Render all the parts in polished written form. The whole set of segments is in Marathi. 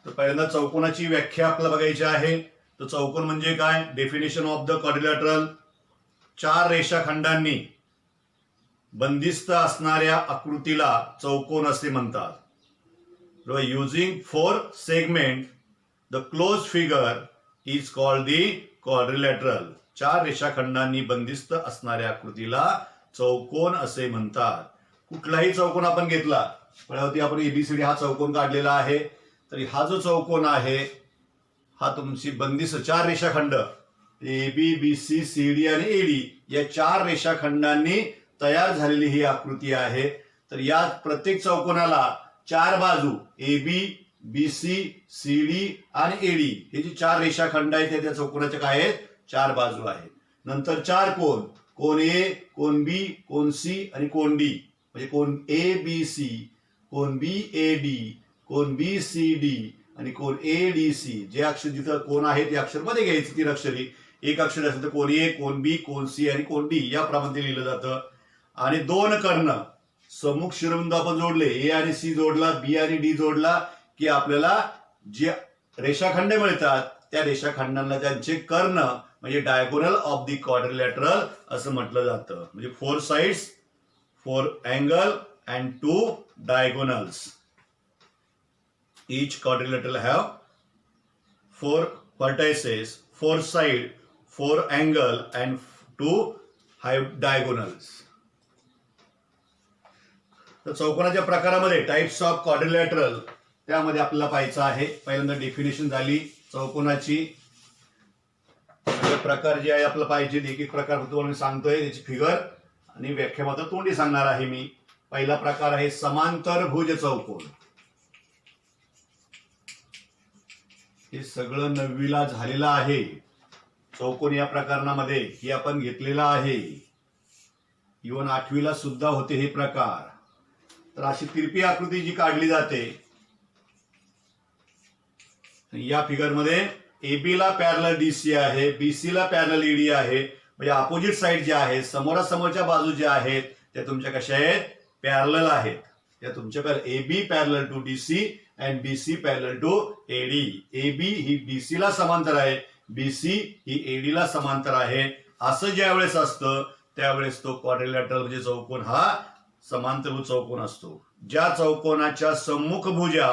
तर पहिल्यांदा चौकोनाची व्याख्या आपल्याला बघायची आहे. तर चौकोन म्हणजे काय? डेफिनेशन ऑफ द क्वाड्रिलॅटरल, चार रेषाखंडांनी बंदिस्त असणाऱ्या आकृतीला चौकोन असे म्हणतात. Using 4 segment the close figure is called the quadrilateral. चार रेषाखंडांनी बंदिस्त असणाऱ्या आकृतीला चौकोन असे म्हणतात. कुठलाही चौकोन आपण घेतला, पहिल्यावरती आपण एबीसीडी हा चौकोन काढलेला आहे, तरी हा जो चौकोन आहे हा तुमची बंदिस्त चार रेषाखंड A B B C C D आणि एडी या चार रेषाखंडांनी तयार झालेली ही आकृती आहे. तर या प्रत्येक चौकोनाला चार बाजू A B B C C D आणि एडी हे जे चार रेषाखंड आहेत त्या चौकोनाच्या काय आहेत? चार बाजू आहेत. नंतर चार कोन, कोन ए, कोन बी, कोन सी आणि कोन डी, म्हणजे कोन ए बी सी, कोन बी ए डी, कोन बी सी डी आणि कोन ए डी सी. जे अक्षर जिथं कोण आहे ते अक्षर मध्ये घ्यायचे, 3 अक्षरी. एक अक्षर असेल तर कोन ए, कोन बी, कोन सी आणि कोन डी याप्रमाणे लिहिलं जातं. आणि दोन कर्ण सम्मुख शिरोबिंदू आपण जोडले, ए आणि सी जोडला, बी आणि डी जोडला की आपल्याला जे रेषाखंड मिळतात त्या रेषाखंडांना त्यांचे कर्ण म्हणजे डायगोनल ऑफ द क्वाड्रिलॅटरल असं म्हटलं जातं. म्हणजे 4 sides, 4 angle and 2 diagonals. Each quadrilateral have 4 vertices, 4 side, 4 angle and 2 diagonals. तर चौकोनाच्या प्रकारामध्ये टाइप्स ऑफ क्वाड्रिलॅटरल त्यामध्ये आपल्याला पाहायचं आहे. पहिल्यांदा डेफिनेशन झाली चौकोनाची. प्रकार जे आहे आपल्याला पाहिजे, एक एक प्रकार तुम्हाला मी सांगतोय, त्याची फिगर आणि व्याख्या मात्र तोंडी सांगणार आहे मी. पहिला प्रकार आहे समांतर भुज चौकोन. हे सगळं 9वीला झालेलं आहे. चौकोन या प्रकरणामध्ये हे आपण घेतलेला आहे. इव्हन 8वीला सुद्धा होते हे प्रकार. तर अशी तिरपी आकृती जी काढली जाते या फिगर मध्ये AB ला पॅरलल डीसी आहे, BC ला पॅरलल ED आहे. म्हणजे अपोजिट साइड ज्या आहेत, समोरासमोरच्या बाजू ज्या आहेत त्या तुमच्या कशा आहेत? पॅरलल आहेत. त्या तुमच्याकडे AB parallel to DC and BC parallel to AD. AB ही DC ला समांतर आहे, BC ही AD ला समांतर आहे. असं ज्या वेळेस असतं त्यावेळेस तो क्वाड्रिलॅटरल म्हणजे चौकोन हा समांतरभुज चौकोन असतो. ज्या चौकोनाच्या सम्मुख भुजा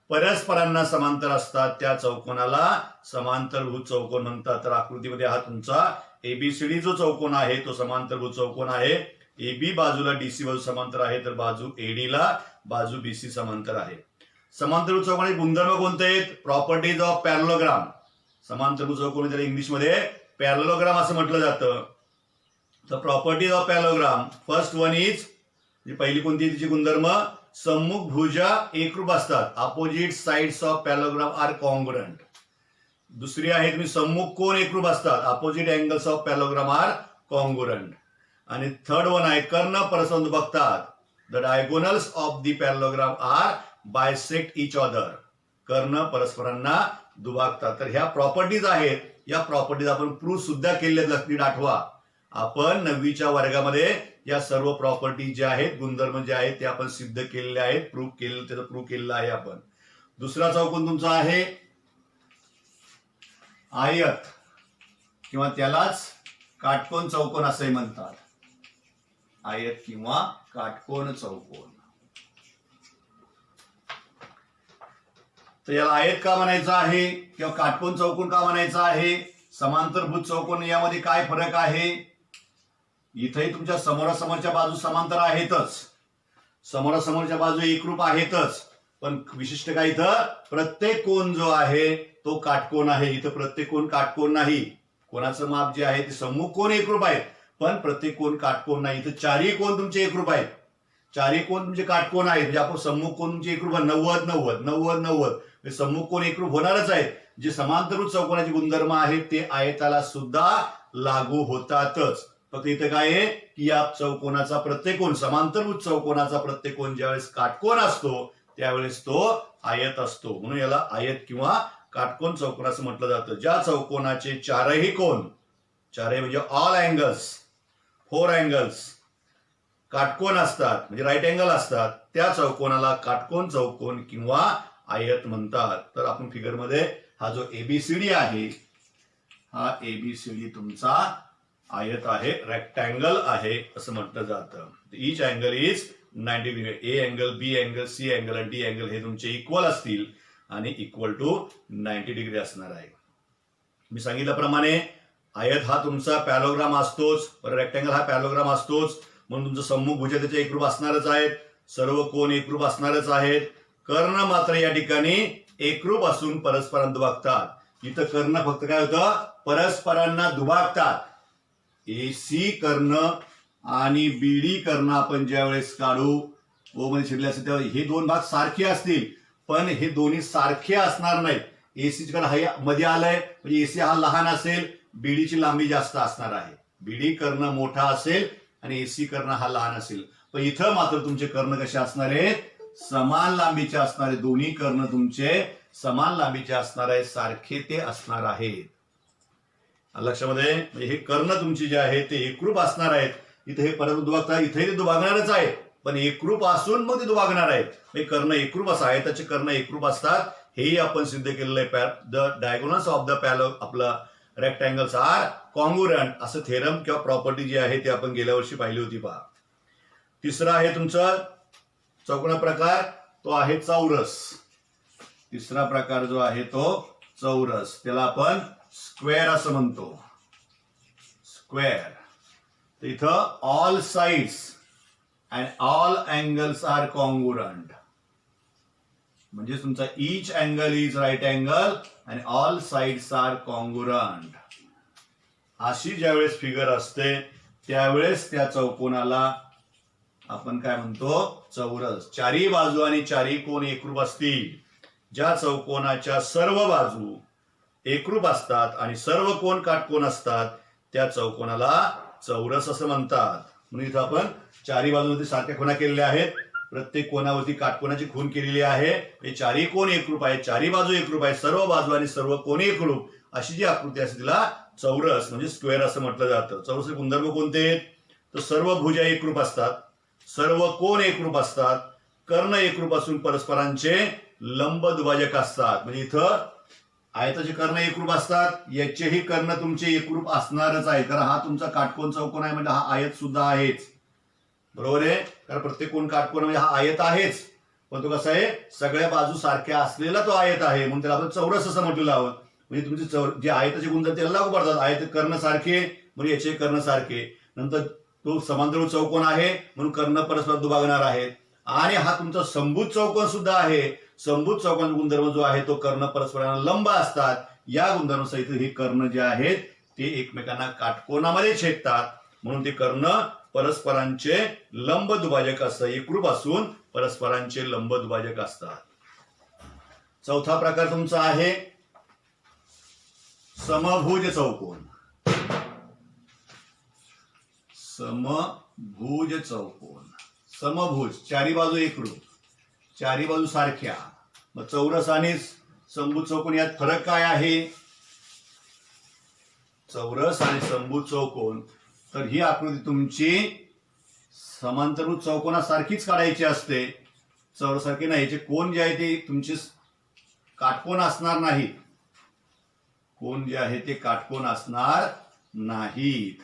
परस्परांना समांतर असतात त्या चौकोनाला समांतरभुज चौकोन म्हणतात. तर आकृतीमध्ये हा तुमचा ABCD जो चौकोन आहे तो समांतरभुज चौकोन आहे. AB बाजूला DC बाजू समांतर आहे, तर बाजू AD ला बाजू BC समांतर आहे. समांतरभुज चौकोनाचे गुणधर्म कोणते आहेत? Properties of parallelogram. समांतरभुज चौकोन त्याला इंग्लिशमध्ये पॅरलोग्राम असं म्हटलं जातं. तर properties of parallelogram, first one is, पहिली कोणती तिची गुणधर्म? सम्मुख भुजा एकरूप असतात. Opposite sides of parallelogram are congruent. दुसरी आहे तुम्ही सम्मुख कोन एकरूप असतात. Opposite angles of parallelogram are congruent. आणि थर्ड वन आहे कर्ण परस्पर बघतात. The diagonals of the parallelogram are bisect each other. कर्ण परस्परांना दुभागतात. तर ह्या प्रॉपर्टीज आहेत. या प्रॉपर्टीज आपण प्रूव्ह सुद्धा केलेल्या लक्षात आठवा. आपण 9वीच्या वर्गामध्ये या सर्व प्रॉपर्टी ज्या आहेत, गुणधर्म जे आहेत ते आपण सिद्ध केलेले आहेत, प्रूव्ह केलेलं, त्याचं प्रूव्ह केलेलं आहे आपण. दुसरा चौकोन तुमचा आहे आयत किंवा त्यालाच काटकोन चौकोन असे म्हणतात. आयत किंवा काटकोन चौकोन. तर याला आयत का म्हणायचं आहे किंवा काटकोन चौकोन का म्हणायचं आहे? समांतरभुज चौकोन यामध्ये काय फरक आहे? इथेही तुमच्या समोरासमोरच्या बाजू समांतर आहेतच, समोरासमोरच्या बाजू एकरूप आहेतच, पण विशिष्ट काय इथं प्रत्येक कोन जो आहे तो काटकोन आहे. इथं प्रत्येक कोन काटकोन नाही. कोणाचं माप जे आहे ते सम्मुख कोन एकरूप आहेत पण प्रत्येक कोन काटकोन नाही. इथं चारही कोन तुमचे एकरूप आहेत, चारही कोन तुमचे काटकोन आहेत. म्हणजे आपण सम्मुख कोन तुमचे एकरूप 90-90-90-90 सम्मुख कोन एकरूप होणारच आहेत. जे समांतरभुज चौकोनाचे गुणधर्म आहेत ते आयताला सुद्धा लागू होतातच. फक्त इथं काय आहे की या चौकोनाचा प्रत्येक कोन, समांतरभुज चौकोनाचा प्रत्येक कोन ज्यावेळेस काटकोन असतो त्यावेळेस तो आयत असतो. म्हणून याला आयत किंवा काटकोन चौकोन असं म्हटलं जातं. ज्या चौकोनाचे चारही कोन, चारही म्हणजे ऑल अँगल्स, 4 अँगल्स काटकोन असतात म्हणजे राईट अँगल असतात त्या चौकोनाला काटकोन चौकोन किंवा आयत म्हणतात. तर आपण फिगरमध्ये हा जो एबीसीडी आहे, हा एबीसीडी तुमचा आयत आहे, रेक्टँगल आहे असं म्हटलं जातं. Each angle is 90 degree. A angle, B angle, C angle आणि डी अँगल हे तुमचे इक्वल असतील आणि इक्वल टू 90 डिग्री असणार आहे. मी सांगितल्याप्रमाणे आयत हा तुमचा पॅरोग्राम असतोच, रेक्टँगल हा पॅरोग्राम असतोच, म्हणून तुमचं सम्मुख भुज त्याचे एकरूप असणारच आहेत, सर्व कोण एकरूप असणारच आहेत. कर्ण मात्र या ठिकाणी एकरूप असून परस्परांना दुभागतात. इथं कर्ण फक्त काय होतं, परस्परांना दुभागतात. एसी कर्ण आणि बीडी कर्ण आपण ज्या वेळेस काढू, ओ मध्ये छेदले असेल तेव्हा हे दोन भाग सारखे असतील, पण हे दोन्ही सारखे असणार नाहीत. एसी कर्ण हा मध्ये आलाय म्हणजे एसी हा लहान असेल, बीडीची लांबी जास्त असणार आहे. बीडी कर्ण मोठा असेल आणि एसी कर्ण हा लहान असेल. पण इथं मात्र तुमचे कर्ण कसे असणार आहेत, समान लांबीचे असणार आहेत. दोन्ही कर्ण तुमचे समान लांबीचे असणार आहेत, सारखे ते असणार आहेत. लक्षामध्ये म्हणजे हे कर्ण तुमचे जे आहेत ते एकरूप असणार आहेत. इथे हे परत दुभागतात, इथे ते दुभागणारच आहेत, पण एकरूप असून मग ते दुभागणार आहेत. हे कर्ण एकरूप असं आहे, त्याचे कर्ण एकरूप असतात, हेही आपण सिद्ध केलेलं आहे. द डायगोनल्स ऑफ द आपलं रेक्टँगल्स आर कॉन्ग्रुएंट असं थेरम किंवा प्रॉपर्टी जी आहे ते आपण गेल्या वर्षी पाहिली होती. पहा, तिसरा आहे तुमचा चौकोना प्रकार, तो आहे चौरस. तिसरा प्रकार जो आहे तो चौरस, त्याला आपण स्क्वेअर असं म्हणतो. स्क्वेअर. तर इथं all sides and all angles are congruent, म्हणजे तुमचा each angle is right angle आणि ऑल साइड्स आर कॉन्ग्रुएंट. अशी ज्यावेळेस फिगर असते त्यावेळेस त्या चौकोनाला आपण काय म्हणतो, चौरस. चारी बाजू आणि चारी कोण एकरूप असतील. ज्या चौकोनाच्या सर्व बाजू एकरूप असतात आणि सर्व कोण काटकोन असतात त्या चौकोनाला चौरस असं म्हणतात. म्हणून इथं आपण चारी बाजूवरती सारख्या खुणा केलेल्या आहेत, प्रत्येक कोणावरती काटकोनाची खून केलेली आहे. हे चारी कोण एकरूप आहे, चारी बाजू एकरूप आहे, सर्व बाजू आणि सर्व कोण एकरूप, अशी जी आकृती असते तिला चौरस म्हणजे स्क्वेअर असं म्हटलं जातं. चौरसचे गुणधर्म कोणते आहेत, तर सर्व भुजा एकरूप असतात, सर्व कोण एकरूप असतात, कर्ण एकरूप असून परस्परांचे लंब दुभाजक असतात. म्हणजे इथं आयताचे कर्ण एकरूप असतात, याचेही कर्ण तुमचे एकरूप असणारच आहे, कारण हा तुमचा काटकोन चौकोन आहे म्हणजे हा आयत सुद्धा आहेच. बरोबर आहे, कारण प्रत्येक कोण काटकोन म्हणजे हा आयत आहेच, पण तो कसा आहे, सगळ्या बाजू सारख्या असलेला तो आयत आहे, म्हणून त्याला आपण चौरस असं म्हटलेलं आहोत. म्हणजे तुमचे जे आयताचे गुणधर्म त्याला लागू पडतात. आयत कर्ण सारखे म्हणजे याचे कर्ण सारखे, नंतर तो समांतर चौकोन आहे म्हणून कर्ण परस्पर दुभागणार आहेत. आणि हा तुमचा समभुज चौकोन सुद्धा आहे. समभुज चौकोन गुणधर्म जो आहे तो कर्ण परस्परांना लंब असतात. या गुणधर्म सहित हे कर्ण जे आहेत ते एकमेकांना काटकोनामध्ये छेदतात, म्हणून ते कर्ण परस्परांचे लंब दुभाजक असतात, एकरूप असून परस्परांचे लंब दुभाजक असतात. चौथा प्रकार तुमचा आहे समभुज चौकोन. समभुज चौकोन, समभुज चारी बाजू एकरूप, चारी बाजू सारख्या. मग चौरस आणि समभुज चौकोन यात फरक काय आहे, चौरस आणि समभुज चौकोन, तर ही आकृती तुमची समांतरभुज चौकोनासारखीच काढायची असते, चौरसारखी नाही. याचे कोण जे आहे ते तुमचे काटकोन असणार नाहीत, कोण जे आहे ते काटकोन असणार नाहीत,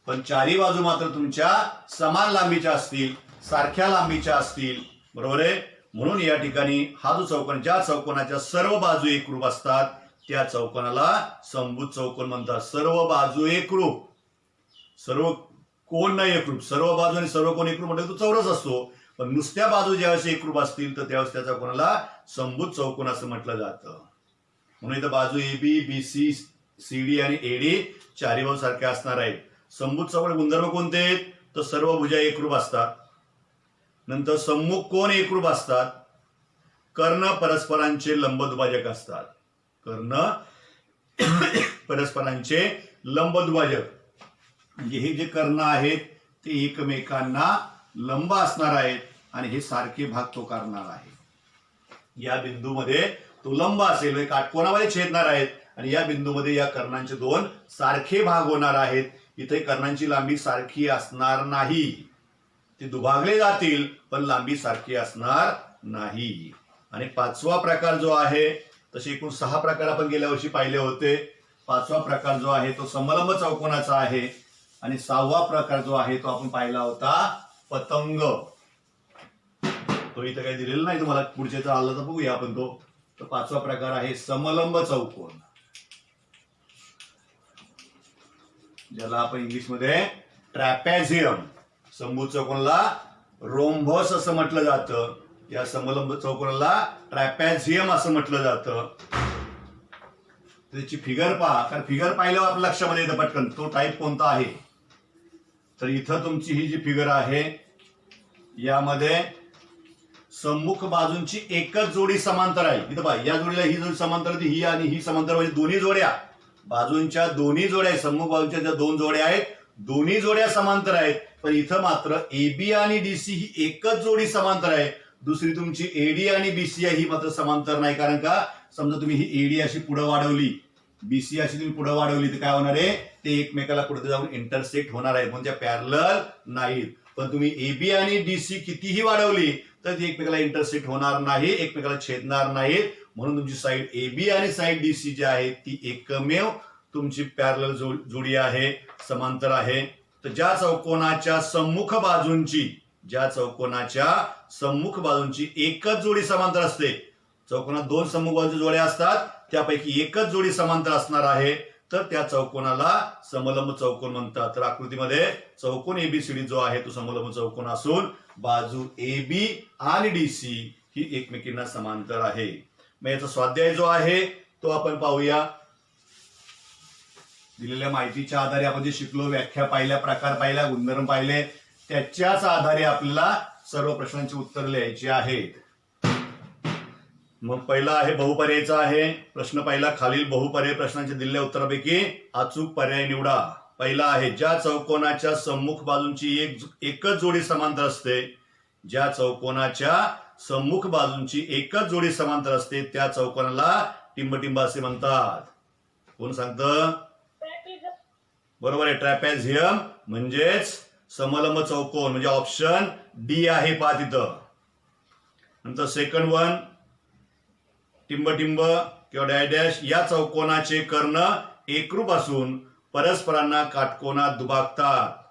पण चारी बाजू मात्र तुमच्या समान लांबीच्या असतील, सारख्या लांबीच्या असतील. बरोबर आहे, म्हणून या ठिकाणी हा जो चौकोन, ज्या चौकोनाच्या सर्व बाजू एकरूप असतात त्या चौकोनाला समभुज चौकोन म्हणतात. सर्व बाजू एकरूप, सर्व कोण नाही एकरूप, सर्व बाजू आणि सर्व कोण एकरूप म्हणजे तो चौरस असतो, पण नुसत्या बाजू ज्यावेळेस एकरूप असतील तर त्यावेळेस त्या चौकोनाला समभुज चौकोन असं म्हटलं जातं. म्हणून इथं बाजू एबी, बीसी, सीडी आणि एडी चारी बाजू सारख्या असणार आहेत. समभुज चौकोन गुणधर्म कोणते आहेत, तर सर्व भुजा एकरूप असतात, नंतर सम्मुख कोण एकरूप असतात, कर्ण परस्परांचे लंब दुभाजक असतात. कर्ण परस्परांचे लंब दुभाजक म्हणजे हे जे कर्ण आहेत ते एकमेकांना लंब असणार आहेत आणि हे सारखे भाग तो करणार आहे. या बिंदूमध्ये तो लंब असेल, काटकोनामध्ये छेदणार आहेत आणि या बिंदूमध्ये या कर्णांचे दोन सारखे भाग होणार आहेत. इथे कर्णांची लांबी सारखी असणार नाही, ते दुभागले जातील पण लांबी सारखी असणार नाही. आणि पाचवा प्रकार जो आहे, तसे एकूण 6 प्रकार आपण गेल्या वर्षी पाहिले होते. पाचवा प्रकार जो आहे तो समलंब चौकोनाचा आहे आणि 6वा प्रकार जो आहे तो आपण पाहिला होता पतंग. तो इथं काही दिलेला नाही तुम्हाला, पुढचे तर आलं तर बघूया आपण तो. तर 5वा प्रकार आहे समलंब चौकोन, ज्याला आपण इंग्लिशमध्ये ट्रॅपेझियम. समभुज चौकोनाला रोम्बस असं म्हटलं जातं, या समलंब चौकोनाला ट्रॅपेझियम असं म्हटलं जातं. त्याची फिगर पहा, कारण फिगर पाहिल्यावर आपल्या लक्षामध्ये येतं पटकन तो टाईप कोणता आहे. तर इथं तुमची ही जी फिगर आहे यामध्ये सम्मुख बाजूंची एकच जोडी समांतर आहे. इथं पहा, या जोडीला ही जोडी समांतर होती, ही आणि ही समांतर, म्हणजे दोन्ही जोड्या बाजूंच्या दोन्ही जोड्या आहेत. सम्मुख बाजूंच्या ज्या 2 जोड्या आहेत दोन्ही जोड्या समांतर आहेत. पण इथं मात्र एबी आणि डीसी ही एकच जोडी समांतर आहे. दुसरी तुमची एडी आणि बीसी ही मात्र समांतर नाही. कारण का, समजा तुम्ही ही एडी अशी पुढे वाढवली, बीसी अशी तुम्ही पुढे वाढवली, तर काय होणार आहे, ते एकमेकाला पुढे जाऊन इंटरसेक्ट होणार आहे, म्हणजे पॅरलल नाहीत. पण तुम्ही एबी आणि डीसी कितीही वाढवली तर ती एकमेकाला इंटरसेक्ट होणार नाही, एकमेकाला छेदणार नाहीत. म्हणून तुमची साईड एबी आणि साईड डीसी जी आहे ती एकमेव तुमची पॅरलल जोडी आहे, समांतर आहे. तर ज्या चौकोनाच्या सम्मुख बाजूंची एकच जोडी समांतर असते, चौकोनात 2 सम्मुख बाजूच्या जोड्या असतात, त्यापैकी एकच जोडी समांतर असणार आहे, तर त्या चौकोनाला समलंब चौकोन म्हणतात. तर आकृतीमध्ये चौकोन एबीसीडी जो आहे तो समलंब चौकोन असून बाजू एबी आणि डीसी ही एकमेकींना समांतर आहे. मग याचा स्वाध्याय जो आहे तो आपण पाहूया. दिलेल्या माहितीच्या आधारे आपण जे शिकलो, व्याख्या पाहिल्या, प्रकार पाहिल्या, गुणधर्म पाहिले, त्याच्याच आधारे आपल्याला सर्व प्रश्नांची उत्तर लिहायची आहेत. मग पहिला आहे बहुपर्यायचा आहे प्रश्न. पहिला, खालील बहुपर्याय प्रश्नांच्या दिलेल्या उत्तरापैकी अचूक पर्याय निवडा. पहिला आहे, ज्या चौकोनाच्या सम्मुख बाजूंची एकच जोडी समांतर असते, ज्या चौकोनाच्या सम्मुख बाजूंची एकच जोडी समांतर असते त्या चौकोनाला टिंबटिंब असे म्हणतात. कोण सांगतं? बरोबर आहे, ट्रॅपेझियम म्हणजेच समलंब चौकोन, म्हणजे ऑप्शन डी आहे पहा तिथं. नंतर सेकंड वन, टिंबटिंब किंवा डॅश या चौकोनाचे कर्ण एकरूप असून परस्परांना काटकोनात दुभागतात.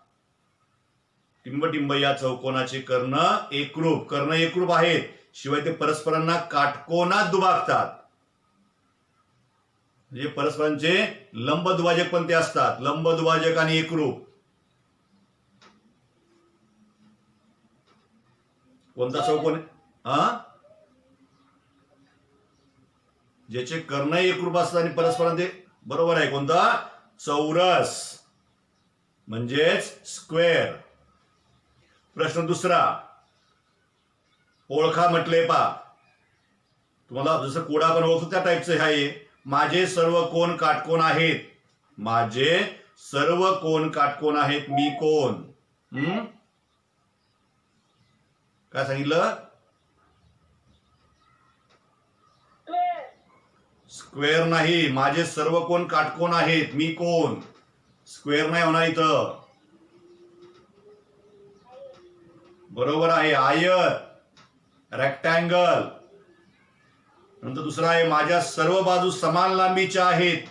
टिंबटिंब या चौकोनाचे कर्ण एकरूप आहेत, शिवाय ते परस्परांना काटकोनात दुभागतात. म्हणजे परस्परांचे लंब दुभाजक पण ते असतात, लंब दुभाजक आणि एकरूप. कोणता चौकोन? ज्याचे कर्ण एकरूप असतात आणि परस्परांचे, बरोबर आहे, कोणता? चौरस म्हणजेच स्क्वेअर. प्रश्न दुसरा, ओळखा म्हटले पा. तुम्हाला जसं कोडा आपण ओळखतो त्या टाईपचं आहे. माझे सर्व कोण काटकोन आहेत, माझे सर्व कोण काटकोन आहेत, मी कोण? काय सांगितलं? स्क्वेअर नाही, माझे सर्व कोण काटकोन आहेत, मी कोण? स्क्वेअर नाही होणार इथं. बरोबर आहे, आयत, रेक्टँगल. नंतर दुसरा आहे, माझ्या सर्व बाजू समान लांबीच्या आहेत,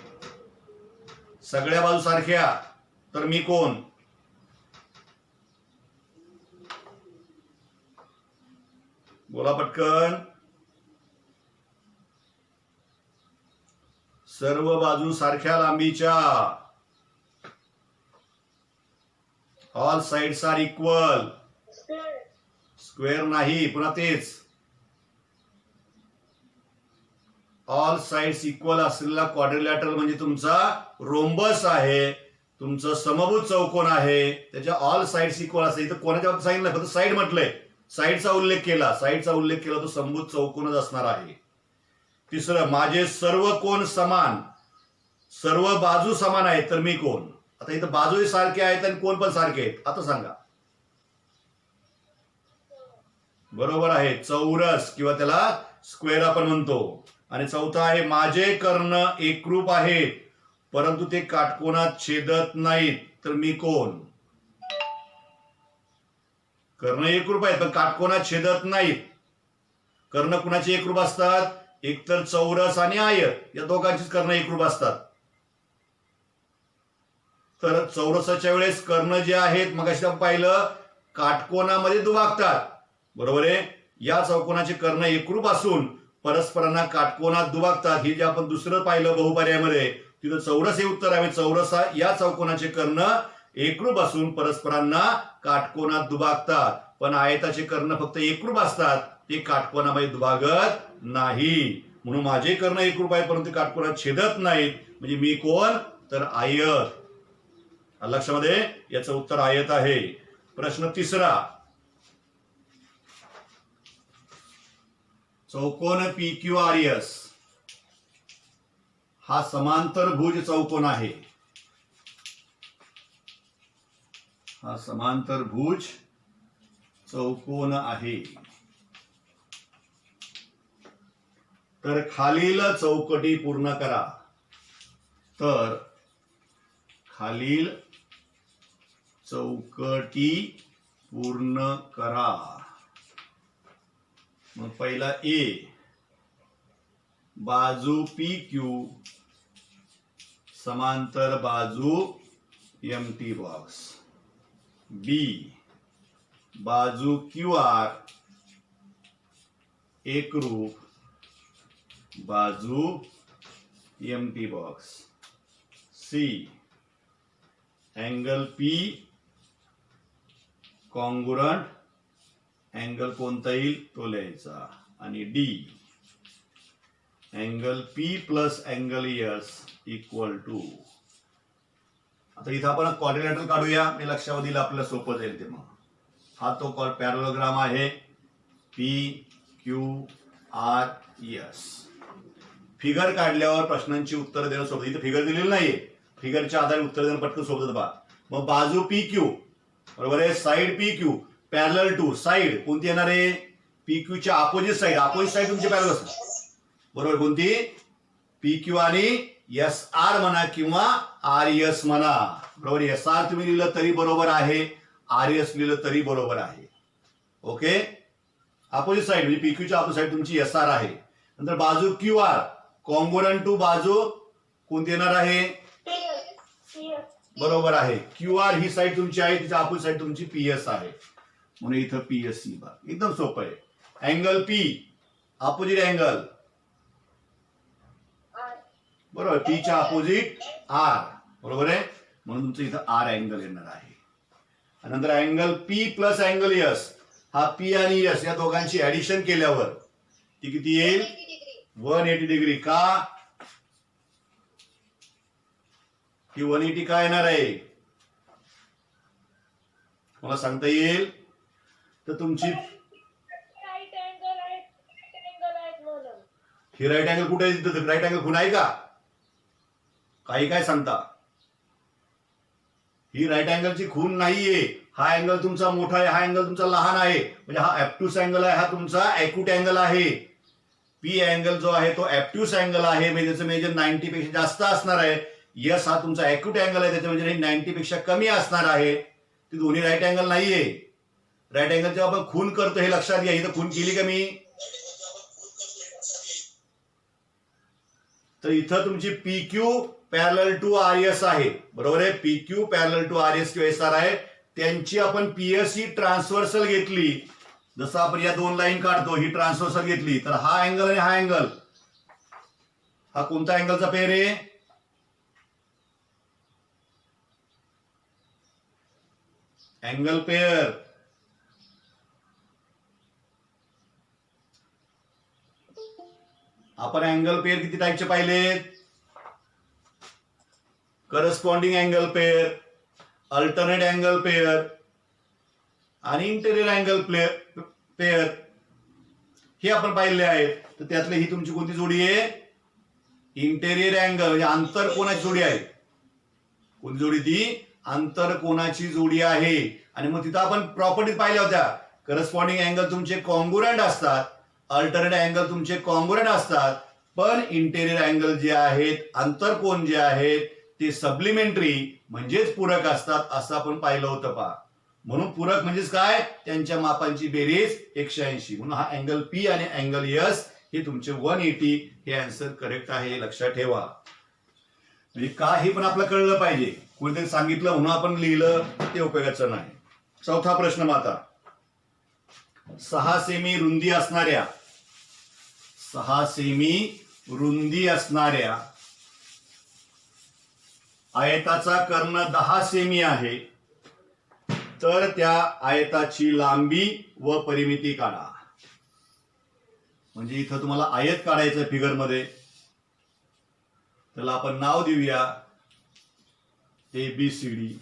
सगळ्या बाजू सारख्या, तर मी कोण? बोला पटकन. सर्व बाजू सारख्या लांबीच्या, all sides are equal. Square नाही, पुन्हा तेच, ऑल साइड्स इक्वल असलेला क्वाड्रिलॅटरल म्हणजे तुमचा रोम्बस आहे, तुमचं समभुज चौकोन आहे, त्याच्या ऑल साइड्स इक्वल असते. इथं कोणाच्या बाबतीत सांगितलं, फक्त साइड म्हटलंय, साइडचा उल्लेख केला तो समभुज चौकोनच असणार आहे. तिसरं, माझे सर्व कोण समान, सर्व बाजू समान आहेत, तर मी कोण? आता इथं बाजूही सारखे आहेत आणि कोण पण सारखे आहेत, आता सांगा. बरोबर आहे, चौरस किंवा त्याला स्क्वेअर आपण म्हणतो. आणि चौथा आहे, माझे कर्ण एकरूप आहेत परंतु ते काटकोनात छेदत नाहीत, तर मी कोण? कर्ण एकरूप आहेत पण काटकोनात छेदत नाहीत. कर्ण कुणाचे एकरूप असतात? एकतर चौरस आणि आयत या दोघांचीच कर्ण एकरूप असतात. तर चौरसाच्या वेळेस कर्ण जे आहेत मग आपण पाहिलं काटकोनामध्ये दुभागतात, बरोबर आहे. या चौकोनाचे कर्ण एकरूप असून परस्परांना काटकोनात दुभागतात. हे जे आपण दुसरं पाहिलं बहुपर्यायामध्ये, तिथं चौरस हे उत्तर आहे. चौरस या चौकोनाचे कर्ण एकरूप असून परस्परांना काटकोनात दुभागतात, पण आयताचे कर्ण फक्त एकरूप असतात, ते काटकोनामध्ये दुभागत नाही. म्हणून माझे कर्ण एकरूप आहे परंतु काटकोनात छेदत नाहीत, म्हणजे मी कोण? तर आयत. लक्षामध्ये याचं उत्तर आयत आहे. प्रश्न तिसरा, चौकोन PQRS हा समांतरभुज चौकोन आहे. हा समांतरभुज चौकोन आहे. तर खालील चौकटी पूर्ण करा. तर खालील चौकटी पूर्ण करा. मग पहिला ए, बाजू PQ समांतर बाजू एम्प्टी बॉक्स. बी, बाजू QR एकरूप बाजू empty box. C, angle P congruent, angle कोणता येईल तो लिहायचा. आणि D, angle P plus angle S equal to. आता इथं आपण क्वाड्रिलॅटरल काढूया, मी लक्षावर दिलं आपल्याला सोपं जाईल ते. मग हा तो पॅरलोग्राम आहे PQRS. फिगर काढल्यावर प्रश्नांची उत्तर देणं सोपं. इथे फिगर दिलेली नाहीये, फिगरच्या आधारे उत्तर देणं पटकन सोपं बा. मग बाजू PQ बरोबर आहे, side PQ parallel to side कोणती येणार आहे? PQ च्या अपोजिट साइड. अपोजिट साइड तुमची पॅरलल असते, बरोबर. कोणती? PQ आणि SR म्हणा किंवा RS म्हणा, बरोबर. SR तुम्ही लिहिलं तरी बरोबर आहे, RS लिहिलं तरी बरोबर आहे. ओके. अपोजिट साइड म्हणजे PQ च्या अपोजिट साइड तुमची SR आहे. नंतर बाजू QR कॉन्ग्रुएंट टू बाजू कोणती येणार आहे? बरोबर आहे. QR ही साइड तुमची आहे, तिच्या अपोजिट साइड तुमची PS आहे, म्हणून इथं PSC बा. एकदम सोपं आहे. अँगल P अपोजिट अँगल, बरोबर. P च्या अपोजिट R, बरोबर आहे, म्हणून तुमचं इथं R अँगल येणार आहे. नंतर angle P plus angle S, हा P आणि S या दोघांची ऍडिशन केल्यावर ती किती येईल? 180 डिग्री. का? ही 180 काय येणार आहे मला सांगता येईल? तर तुमची ही राईट अँगल कुठे आहे? राईट अँगल खूण आहे का? काही काय सांगता? ही राईट अँगलची खूण नाहीये. हा अँगल तुमचा मोठा आहे, हा अँगल तुमचा लहान आहे, म्हणजे हा ऍब्ट्यूस अँगल आहे, हा तुमचा ॲक्यूट अँगल आहे. P अँगल जो आहे तो ऍब्ट्यूस अँगल आहे, म्हणजे त्याचं मेजर 90 पेक्षा जास्त असणार आहे. यस हा तुमचा ॲक्यूट अँगल आहे, त्याचं मेजर 90 पेक्षा कमी असणार आहे. ती दोन्ही राईट अँगल नाहीये. राईट अँगल जेव्हा आपण खून करतो हे लक्षात घ्या. इथं खून केली का मी? तर इथं तुमची PQ पॅरलल टू RS आहे, बरोबर आहे. PQ पॅरलल टू RS किंवा SR आहे, त्यांची आपण PSC ट्रान्सव्हर्सल घेतली. जसं आपण या दोन लाईन काढतो, ही ट्रान्सव्हर्सल घेतली, तर हा अँगल आणि हा अँगल, हा कोणता अँगलचा पेर आहे? Angle pair. आपण अँगल पेयर किती टाईपचे पाहिलेत? Corresponding angle pair, alternate angle pair आणि इंटेरियर अँगल पेयर हे आपण पाहिले आहेत. तर त्यातली ही तुमची कोणती जोडी आहे? इंटेरियर अँगल, म्हणजे आंतरकोनाची जोडी आहे. कोणती जोडी? ती आंतरकोनाची जोडी आहे. आणि मग तिथं आपण प्रॉपर्टीज पाहिल्या होत्या. करस्पॉन्डिंग अँगल तुमचे कॉन्ग्रुएंट असतात, अल्टरनेट अँगल तुमचे कॉन्ग्रुएंट असतात, पण इंटेरियर अँगल जे आहेत, आंतरकोन जे आहेत, ते सप्लिमेंटरी म्हणजेच पूरक असतात, असं आपण पाहिलं होतं. पहा म्हणून पूरक म्हणजेच काय, त्यांच्या मापांची बेरीज 180. म्हणून हा अँगल पी आणि अँगल एस हे तुमचे 180 हे आन्सर करेक्ट आहे, हे लक्षात ठेवा. म्हणजे का हे पण आपलं कळलं पाहिजे. कोणीतरी सांगितलं म्हणून आपण लिहिलं ते उपयोगाचं नाही. चौथा प्रश्न माता, 6 सेमी रुंदी असणाऱ्या 6 सेमी रुंदी असणाऱ्या आयताचा कर्ण 10 सेमी आहे, तर त्या आयताची लांबी व परिमिती काढा. म्हणजे इथं तुम्हाला आयत काढायचं फिगर मध्ये. त्याला आपण नाव देऊया ABCD.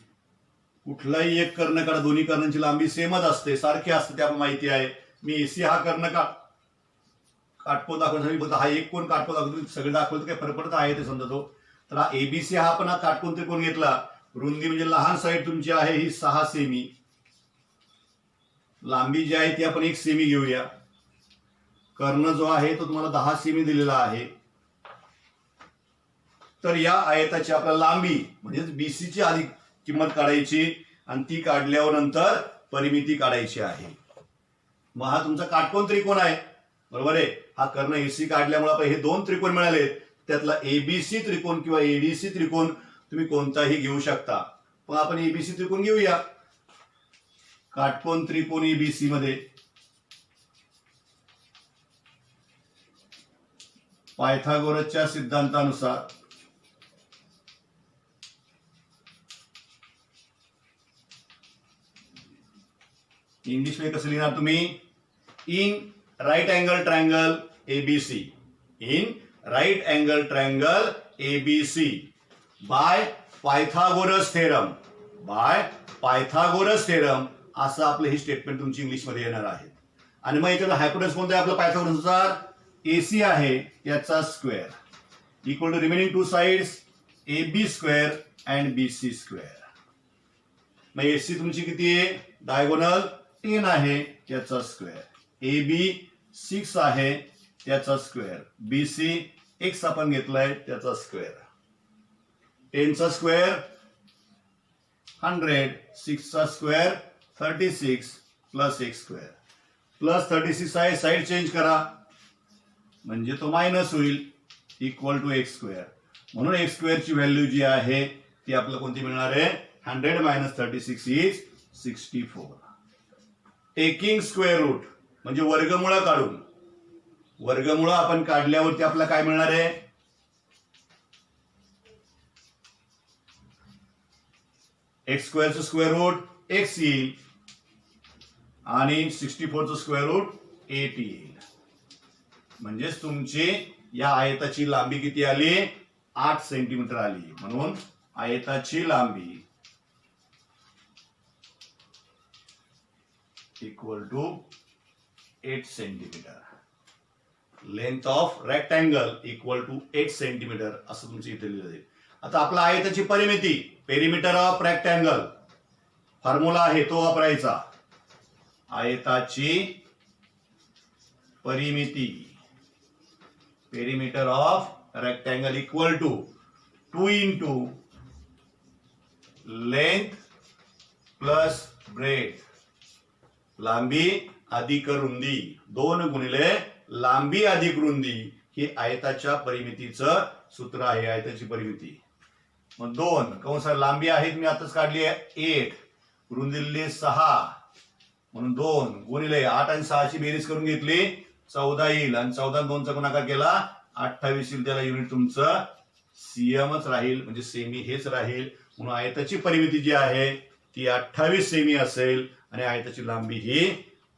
कुठलाही एक कर्ण काढा, दोन्ही कर्णांची लांबी सेमच असते, सारखी असते, ते आपल्याला माहिती आहे. मी AC हा कर्ण काटको दाखवतो, हा एक कोण काटको दाखवतो, सगळे दाखवतो, काय फरक पडत आहे ते समजतो. तर हा ABC हा आपण हा काटकोन त्रिकोण घेतला. रुंदी म्हणजे लहान साईड तुमची आहे ही 6 सेमी, लांबी जी आहे ती आपण 1 सेमी घेऊया. कर्ण जो आहे तो तुम्हाला 10 सेमी दिलेला आहे. तर या आयताची आपल्याला लांबी म्हणजे BC ची आधी किंमत काढायची आणि ती काढल्यावर नंतर परिमिती काढायची आहे. मग हा तुमचा काटकोन त्रिकोण आहे, बरोबर आहे. हा कर्ण AC काढल्यामुळे आपल्याला हे 2 त्रिकोण मिळाले. त्यातला ABC त्रिकोण किंवा ADC त्रिकोण तुम्ही कोणताही घेऊ शकता. पण आपण ABC त्रिकोण घेऊया. काटकोन त्रिकोण ABC मध्ये पायथागोरसच्या सिद्धांतानुसार इंग्लिश मध्ये कसं लिहिणार तुम्ही, in right angle triangle ABC, in right angle triangle ABC by Pythagoras theorem, by Pythagoras theorem, असं आपलं ही स्टेटमेंट तुमची इंग्लिश मध्ये येणार आहे. आणि मग याच्यात हायपोटेनस कोणतं आहे आपलं पायथागोरसनुसार, AC आहे याचा square equal to remaining 2 sides AB square and BC square. मग AC तुमची किती आहे, डायगोनल 10 आहे त्याचा स्क्वेअर, AB 6 आहे त्याचा स्क्वेअर, BC x आपण घेतलाय त्याचा स्क्वेअर. 10 चा स्क्वेअर 100, 6 चा square 36 plus x square plus 36 आहे, साइड चेंज करा म्हणजे तो मायनस होईल इक्वल टू x स्क्वेअर. म्हणून x स्क्वेअर ची व्हॅल्यू जी आहे ती आपल्याला कोणती मिळणार आहे, 100 minus 36 is 64. Taking square root म्हणजे वर्गमूळ काढून, वर्गमूळ आपण काढल्यावरती आपल्याला काय मिळणार आहे, एक्स स्क्वेअरचं स्क्वेअर रूट x येईल आणि 64चं स्क्वेअर रूट 8 येईल. म्हणजेच तुमची या आयताची लांबी किती आली, 8 सेंटीमीटर आली. म्हणून आयताची लांबी equal to 8 centimetre. Length of rectangle equal to 8 centimetre असं तुमचं इथे लिहिलं जाईल. आता आपला आयताची परिमिती, पेरिमीटर ऑफ रेक्टँगल फॉर्म्युला आहे तो वापरायचा. आयताची परिमिती, perimeter of rectangle equal to 2 into length plus breadth, लांबी अधिक रुंदी, 2 गुणिले लांबी अधिक रुंदी ही आयताच्या परिमितीचं सूत्र आहे. आयताची परिमिती मग 2 कंसात लांबी आहे मी आताच काढली आहे 8, रुंदी 6 म्हणून 2 गुणिले 8 आणि 6 ची बेरीज करून घेतली 14 येईल आणि 14 2 चा गुणाकार केला 28 येईल. त्याला युनिट तुमचं सीएमच राहील म्हणजे सेमी हेच राहील. म्हणून आयताची परिमिती जी आहे ती 28 सेमी असेल आणि आयताची लांबी ही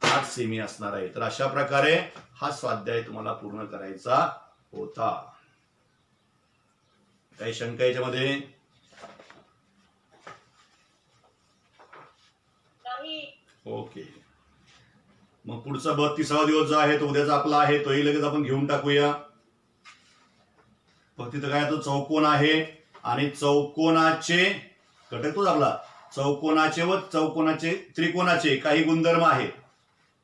8 सेमी असणार आहे. तर अशा प्रकारे हा स्वाध्याय तुम्हाला पूर्ण करायचा होता. काही शंका याच्यामध्ये? ओके. मग पुढचा 32वा दिवस जो आहे तो उद्याचा आपला आहे, तोही लगेच आपण घेऊन टाकूया. फक्त तिथं काय तो चौकोन आहे आणि चौकोनाचे घटक तोच आपला चौकोनाचे व चौकोनाचे त्रिकोणाचे काही गुणधर्म आहेत.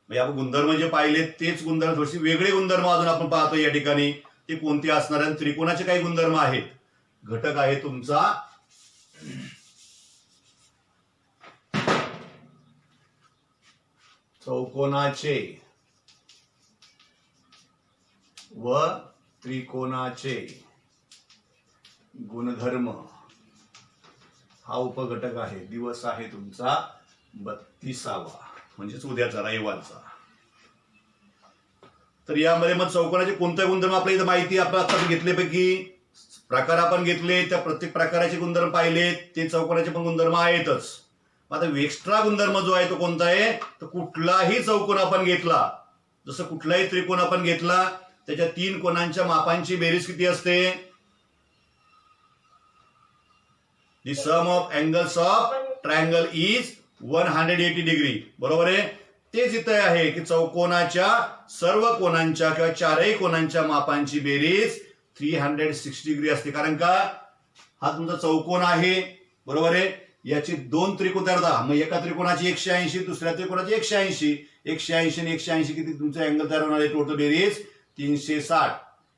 म्हणजे आपण गुणधर्म जे पाहिले तेच गुणधर्म, थोडीशी वेगळे गुणधर्म अजून आपण पाहतो या ठिकाणी. ते कोणते असणार आहेत, त्रिकोणाचे काही गुणधर्म आहेत. घटक आहे तुमचा चौकोनाचे व त्रिकोणाचे गुणधर्म हा उपघटक आहे. दिवस आहे तुमचा 32वा, म्हणजेच उद्याचा रविवारचा. तर यामध्ये मग चौकोनाचे कोणते गुणधर्म आपल्या इथं माहिती आपण आता घेतल्यापैकी प्रकार आपण घेतले, त्या प्रत्येक प्रकाराचे गुणधर्म पाहिले, ते चौकोनाचे पण गुणधर्म आहेतच. आता एक्स्ट्रा गुणधर्म जो आहे तो कोणता आहे, तर कुठलाही चौकोन आपण घेतला, जसं कुठलाही त्रिकोण आपण घेतला, त्याच्या 3 कोणांच्या मापांची बेरीज किती असते? The sum of angles of triangle is 180 degree. बरोबर आहे. तेच इथे आहे की चौकोनाच्या सर्व कोणांच्या किंवा चारही कोणांच्या मापांची बेरीज 360 डिग्री असते. कारण का हा तुमचा चौकोन आहे, बरोबर आहे. याची 2 त्रिकोण तयार होतात. मग एका त्रिकोणाची 180, दुसऱ्या त्रिकोणाची 180. 180 आणि 180 किती तुमचा अँगल तयार होणार आहे? टोटल बेरीज 360.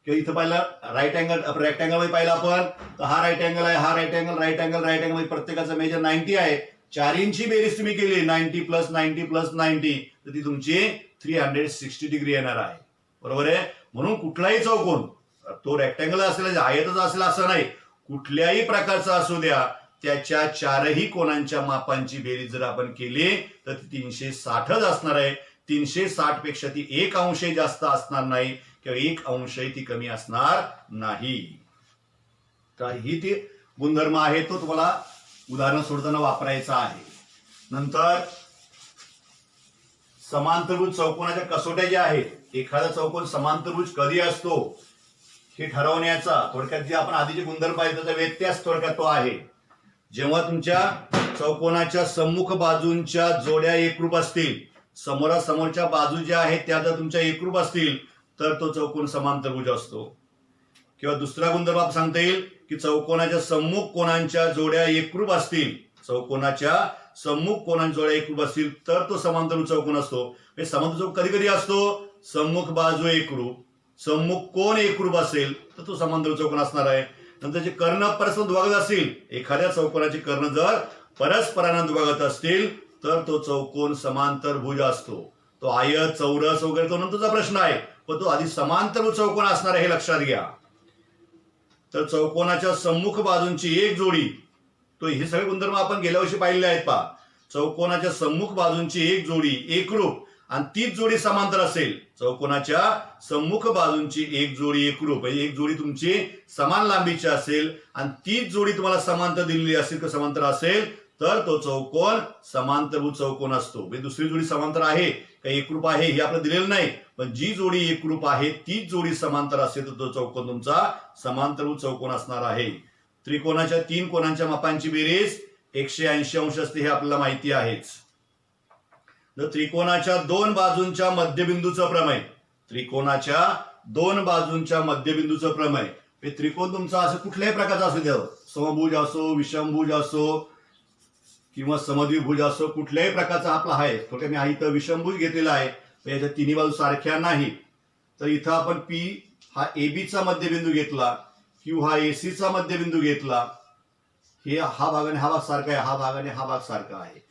किंवा इथं पाहिलं राईट अँगल, रेक्टँगल मध्ये पाहिलं आपण, तर हा राईट अँगल आहे, हा right angle, right angle, right angle मध्ये प्रत्येकाचा मेजर 90 आहे. चारींची बेरीज तुम्ही केली 90 + 90 + 90, तर ती तुमची 360 डिग्री येणार आहे. बरोबर आहे. म्हणून कुठलाही चौकोन, तो रेक्टँगल असेल, आयतच असेल असं नाही, कुठल्याही प्रकारचा असू द्या, त्याच्या चारही कोणांच्या मापांची बेरीज जर आपण केली तर ती 360च असणार आहे. 360 पेक्षा ती 1 अंशही जास्त असणार नाही किंवा 1 अंशही ती कमी असणार नाही. तर ही ती गुणधर्म आहे, तो तुम्हाला उदाहरण सोडताना वापरायचा आहे. नंतर समांतरभुज चौकोनाच्या कसोट्या ज्या आहेत, एखादा चौकोन समांतरभुज कधी असतो हे ठरवण्याचा थोडक्यात जे आपण आधीचे गुणधर्म पाहिजे त्याचा व्यत्यास थोडक्यात तो आहे. जेव्हा तुमच्या चौकोनाच्या सम्मुख बाजूंच्या जोड्या एकरूप असतील, समोरासमोरच्या बाजू ज्या आहेत त्या जर तुमच्या एकरूप असतील तर तो चौकोन समांतरभुज असतो. किंवा दुसरा गुणधर्म आपण सांगता येईल की चौकोनाच्या सम्मुख कोणांच्या जोड्या एकरूप असतील, चौकोनाच्या सम्मुख कोणांच्या जोड्या एकरूप असतील तर तो समांतरभुज चौकोन असतो. हे समांतरभुज चौकोन कधी कधी असतो, सम्मुख बाजू एकरूप, सम्मुख कोण एकरूप असेल तर तो समांतरभुज चौकोन असणार आहे. नंतर जे कर्ण परस्पर दुभागत असतील, एखाद्या चौकोनाचे कर्ण जर परस्परांना दुभागत असतील तर तो चौकोन समांतरभुज असतो. तो आयत, चौरस वगैरे तो नंतरचा प्रश्न आहे, पण तो आधी समांतरभुज चौकोन असणार आहे हे लक्षात घ्या. तर चौकोनाच्या सम्मुख बाजूंची एक जोडी, तो हे सगळे गुणधर्म आपण गेल्या वर्षी पाहिले आहेत. पहा, चौकोनाच्या सम्मुख बाजूंची एक जोडी एकरूप आणि तीच जोडी समांतर असेल. चौकोनाच्या सम्मुख बाजूंची एक जोडी एकरूप, एक जोडी तुमची समान लांबीची असेल आणि तीच जोडी तुम्हाला समांतर दिलेली असेल किंवा समांतर असेल तर तो चौकोन समांतरभुज चौकोन असतो. दुसरी जोडी समांतर आहे का एकरूप आहे हे आपल्याला दिलेलं नाही, पण जी जोडी एकरूप आहे तीच जोडी समांतर असेल तर तो चौकोन तुमचा समांतरभुज चौकोन असणार आहे. त्रिकोणाच्या 3 कोणांच्या मापांची बेरीज 180 अंश असते हे आपल्याला माहिती आहेच. जर त्रिकोणाच्या 2 बाजूंच्या मध्यबिंदूचं प्रमेय, त्रिकोणाच्या 2 बाजूंच्या मध्यबिंदूचं प्रमेय, हे त्रिकोण तुमचा असं कुठल्याही प्रकारचा असू द्या, समभुज असो, विषमभुज असो किंवा समद्विभुज असो, कुठल्याही प्रकारचा आपला आहे. थोडक्यात मी हा इथं विषमभुज घेतलेला आहे, याच्या तिन्ही बाजू सारख्या नाही. तर इथं आपण P हा AB चा मध्यबिंदू घेतला, Q हा AC चा मध्यबिंदू घेतला, हे हा भाग आणि हा भाग सारखा आहे, हा भाग आणि हा भाग सारखा आहे.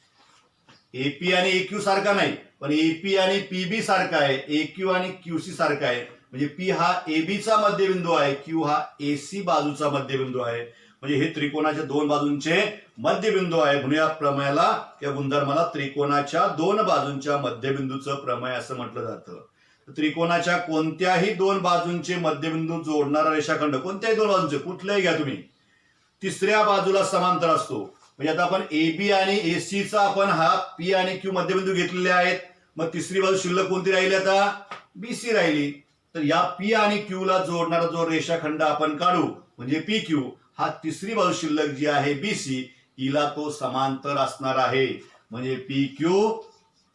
AP आणि AQ सारखा नाही, पण AP आणि PB सारखा आहे, AQ आणि QC सारखा आहे. म्हणजे P हा AB चा मध्यबिंदू आहे, Q हा AC बाजूचा मध्यबिंदू आहे. म्हणजे हे त्रिकोणाच्या 2 बाजूंचे मध्यबिंदू आहे. म्हणून या प्रमेयाला किंवा गुणधर्माला त्रिकोणाच्या 2 बाजूंच्या मध्यबिंदूचं प्रमेय असं म्हटलं जातं. त्रिकोणाच्या कोणत्याही 2 बाजूंचे मध्यबिंदू जोडणारा रेषाखंड, कोणत्याही 2 बाजूंचे कुठलेही घ्या तुम्ही, तिसऱ्या बाजूला समांतर असतो. म्हणजे आता आपण AB आणि AC चा आपण हा P आणि Q मध्यबिंदू घेतलेले आहेत. मग तिसरी बाजू शिल्लक कोणती राहिली? आता BC राहिली. तर या P आणि Q ला जोडणारा जो रेषाखंड आपण काढू म्हणजे PQ, हा तिसरी बाजू शिल्लक जी आहे BC, हिला तो समांतर असणार आहे. म्हणजे PQ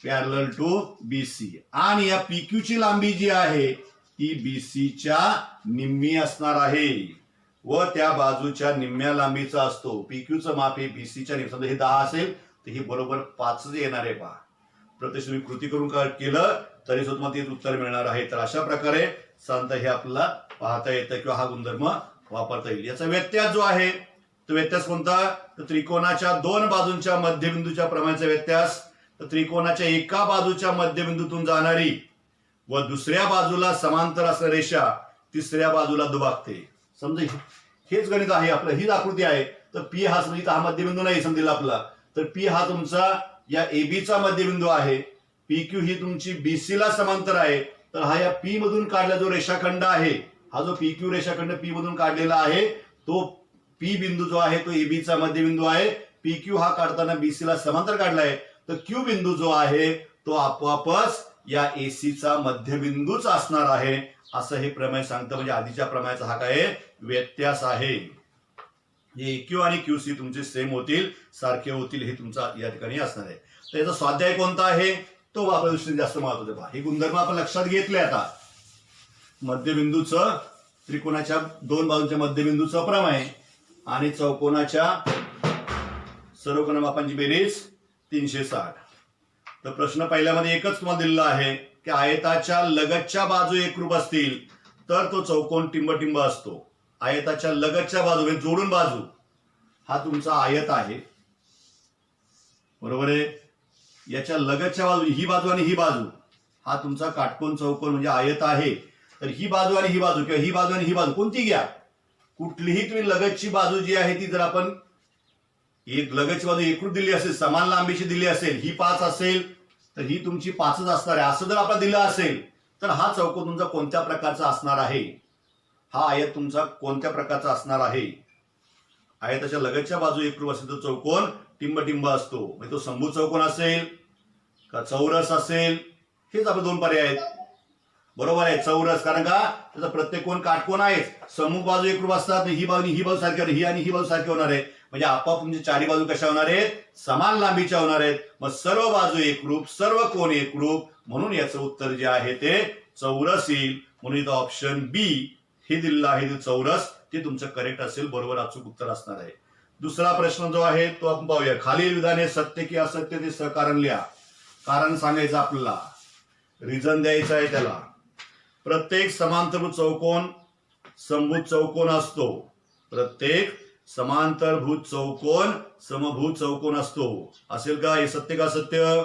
पॅरलल टू BC, आणि या PQ ची लांबी जी आहे ती BC च्या निम्मी असणार आहे व त्या बाजूच्या निम्म्या लांबीचा असतो. PQ चं माप हे BC च्या निम्मी, समजा हे 10 असेल तर हे बरोबर 5 येणार आहे. पहा, प्रत्यक्ष तुम्ही कृती करून केलं तरी सुद्धा तुम्हाला तेच उत्तर मिळणार आहे. तर अशा प्रकारे साधारणतः हे आपल्याला पाहता येतं किंवा हा गुणधर्म वापरता येईल. याचा व्यत्यास जो आहे तो व्यत्यास कोणता? तर त्रिकोणाच्या 2 बाजूंच्या मध्यबिंदूच्या प्रमाणाचा व्यत्यास. तर त्रिकोणाच्या एका बाजूच्या मध्यबिंदूतून जाणारी व दुसऱ्या बाजूला समांतर असणारी रेषा तिसऱ्या बाजूला दुभागते. समजा हेच गणित आहे आपलं, हीच आकृती आहे. तर पी हा समजा हा मध्यबिंदू नाही समजेल आपला, तर पी हा तुमचा या एबीचा मध्यबिंदू आहे. पी क्यू ही तुमची बीसी ला समांतर आहे. तर हा या पी मधून काढलेला जो रेषाखंड आहे, हा जो पी क्यू रेषाखंड पी मधून काढलेला आहे, तो पी बिंदू जो आहे तो एबीचा मध्यबिंदू आहे. पी क्यू हा काढताना बीसी ला समांतर काढलाय. तर क्यू बिंदू जो आहे तो आपोआपच या एसीचा मध्यबिंदूच असणार आहे, असं हे प्रमेय सांगतं. म्हणजे आधीच्या प्रमेयाचा हा काय व्यत्यास आहे. हे क्यू आणि क्यूसी तुमचे सेम होतील, सारखे होतील, हे तुमचा या ठिकाणी असणार आहे. तर याचा स्वाध्याय कोणता आहे तो आपल्या दृष्टीने जास्त महत्वाचा पहा. हे गुणधर्म आपण लक्षात घेतले. आता मध्यबिंदूचं त्रिकोणाच्या दोन बाजूच्या मध्यबिंदूचं प्रमेय आणि चौकोनाच्या सर्व कोनमापांची बेरीज 360. तर प्रश्न पहिल्यामध्ये एकच तुम्हाला दिलेला आहे की आयताच्या लगतच्या बाजू एकरूप असतील तर तो चौकोन टिंबटिंब असतो. आयताच्या लगतच्या बाजू म्हणजे जोडून बाजू, हा तुमचा आयत आहे, बरोबर आहे. याच्या लगतच्या बाजू ही बाजू आणि ही बाजू हा तुमचा काटकोन चौकोन म्हणजे आयत आहे. तर ही बाजू आणि ही बाजू किंवा ही बाजू आणि ही बाजू कोणती घ्या, कुठलीही तुम्ही लगतची बाजू जी आहे ती जर आपण एक लगतची बाजू एकरूप दिली असेल, समान लांबीची दिली असेल, ही 5 असेल तर ही तुमची 5च असणार आहे, असं जर आपल्याला दिलं असेल तर हा चौकोन तुमचा कोणत्या प्रकारचा असणार आहे, हा आयत तुमचा कोणत्या प्रकारचा असणार आहे. आयताच्या लगतच्या बाजू एकरूप असेल तर चौकोन टिंबटिंब असतो. म्हणजे तो समभुज चौकोन असेल का चौरस असेल, हेच आपले दोन पर्याय आहेत. बरोबर आहे, चौरस, कारण का त्याचा प्रत्येक कोण काटकोन आहे. समूह बाजू एकरूप असतात, ही बाजू सारखी होणार, ही आणि ही बाजू सारखी होणार आहे. म्हणजे आपोआप तुमची चारी बाजू कशा होणार आहेत, समान लांबीच्या होणार आहेत. मग सर्व बाजू एकरूप, सर्व कोण एकरूप, म्हणून याचं उत्तर जे आहे ते चौरस येईल. म्हणून इथं ऑप्शन बी हे दिलेलं आहे ते चौरस, ते तुमचं करेक्ट असेल, बरोबर अचूक उत्तर असणार आहे. दुसरा प्रश्न जो आहे तो आपण पाहूया. खालील विधाने सत्य की असत्य ते सहकारण लिहा. कारण सांगायचं आपल्याला, रिझन द्यायचं आहे त्याला. प्रत्येक समांतरभुज चौकोन समभुज चौकोन असतो. प्रत्येक समांतरभुज चौकोन समभुज चौकोन असतो. असेल का, हे सत्य का असत्य?